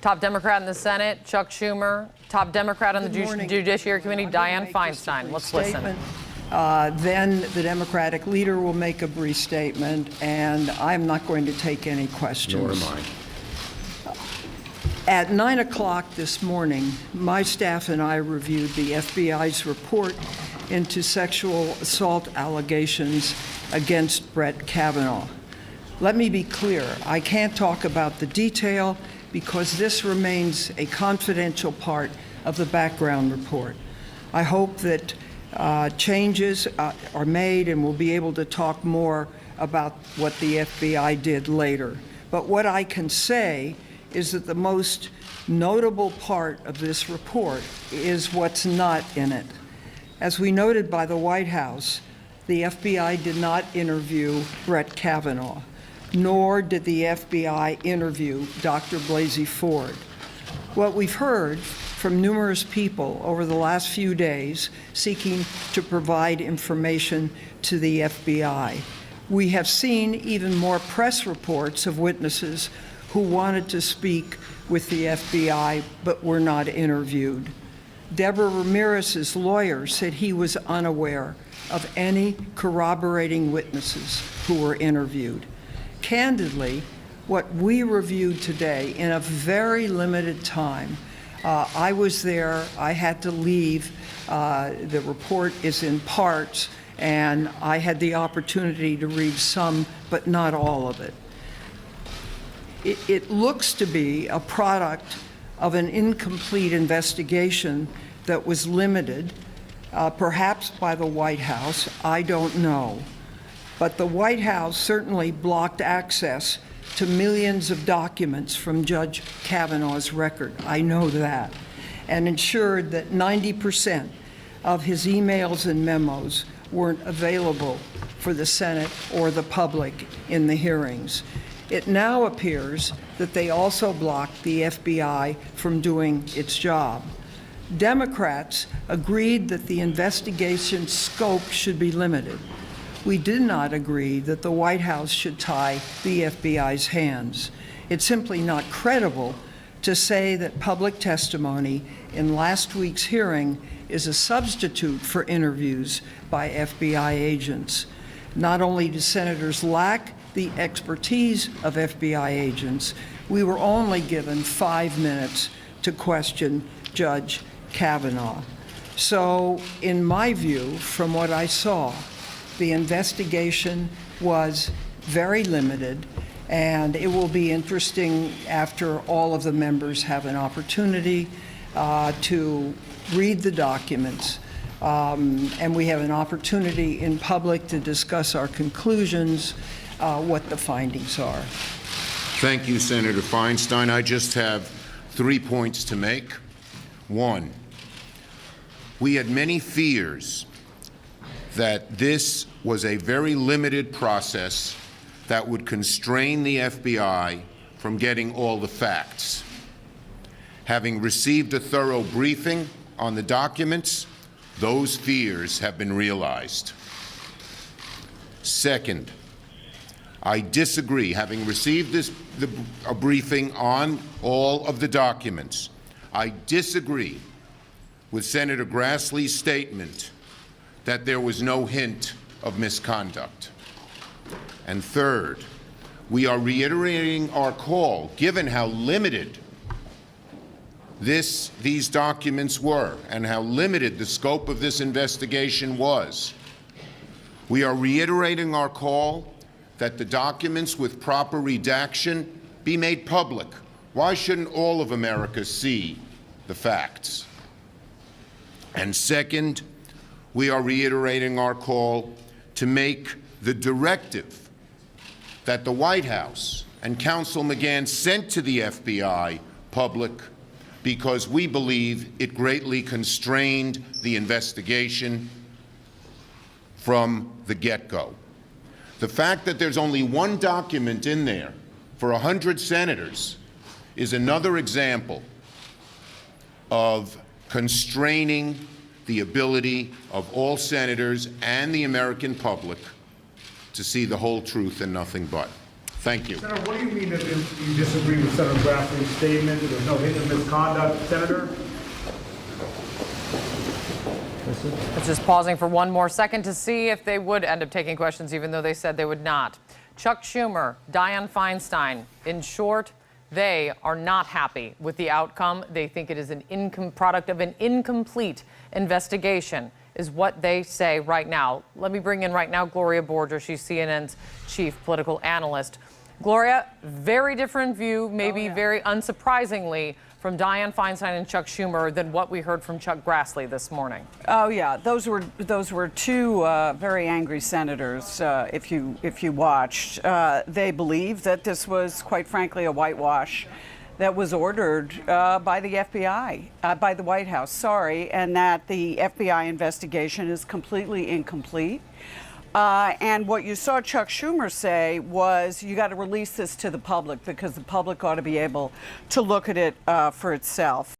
Top Democrat in the Senate, Chuck Schumer. Top Democrat on the Judiciary Committee, Dianne Feinstein. Let's listen. Then the Democratic leader will make a brief statement, and I'm not going to take any questions. Nor am I. At 9 o'clock this morning, my staff and I reviewed the FBI's report into sexual assault allegations against Brett Kavanaugh. Let me be clear, I can't talk about the detail because this remains a confidential part of the background report. I hope that changes are made and we'll be able to talk more about what the FBI did later. But what I can say is that the most notable part of this report is what's not in it. As we noted by the White House, the FBI did not interview Brett Kavanaugh, nor did the FBI interview Dr. Blasey Ford. What we've heard from numerous people over the last few days seeking to provide information to the FBI. We have seen even more press reports of witnesses who wanted to speak with the FBI but were not interviewed. Deborah Ramirez's lawyer said he was unaware of any corroborating witnesses who were interviewed. Candidly, what we reviewed today in a very limited time, I was there, I had to leave, the report is in parts, and I had the opportunity to read some, but not all of it. It looks to be a product of an incomplete investigation that was limited, perhaps by the White House, I don't know. But the White House certainly blocked access to millions of documents from Judge Kavanaugh's record, I know that, and ensured that 90% of his emails and memos weren't available for the Senate or the public in the hearings. It now appears that they also blocked the FBI from doing its job. Democrats agreed that the investigation's scope should be limited. We did not agree that the White House should tie the FBI's hands. It's simply not credible to say that public testimony in last week's hearing is a substitute for interviews by FBI agents. Not only do senators lack the expertise of FBI agents, we were only given 5 minutes to question Judge Kavanaugh. So, in my view, from what I saw, the investigation was very limited, and it will be interesting after all of the members have an opportunity to read the documents, and we have an opportunity in public to discuss our conclusions, what the findings are. Thank you, Senator Feinstein. I just have 3 points to make. One, we had many fears that this was a very limited process that would constrain the FBI from getting all the facts. Having received a thorough briefing on the documents, those fears have been realized. Second, I disagree. Having received a briefing on all of the documents, I disagree with Senator Grassley's statement that there was no hint of misconduct. And third, we are reiterating our call, given how limited these documents were and how limited the scope of this investigation was. We are reiterating our call that the documents with proper redaction be made public. Why shouldn't all of America see the facts? And second, we are reiterating our call to make the directive that the White House and Counsel McGahn sent to the FBI public because we believe it greatly constrained the investigation from the get-go. The fact that there's only one document in there for 100 senators is another example of constraining the ability of all senators and the American public to see the whole truth and nothing but. Thank you. Senator, what do you mean that you disagree with Senator Grassley's statement that there's no hint of misconduct? Senator? It's just pausing for one more second to see if they would end up taking questions, even though they said they would not. Chuck Schumer, Dianne Feinstein, in short, they are not happy with the outcome. They think it is an product of an incomplete investigation, is what they say right now. Let me bring in right now Gloria Borger. She's CNN's chief political analyst. Gloria, very different view, maybe very unsurprisingly, from Dianne Feinstein and Chuck Schumer than what we heard from Chuck Grassley this morning. Oh yeah, those were two very angry senators. If you watched, they believe that this was, quite frankly, a whitewash that was ordered by the FBI, by the White House. Sorry, and that the FBI investigation is completely incomplete. And what you saw Chuck Schumer say was, you got to release this to the public because the public ought to be able to look at it for itself.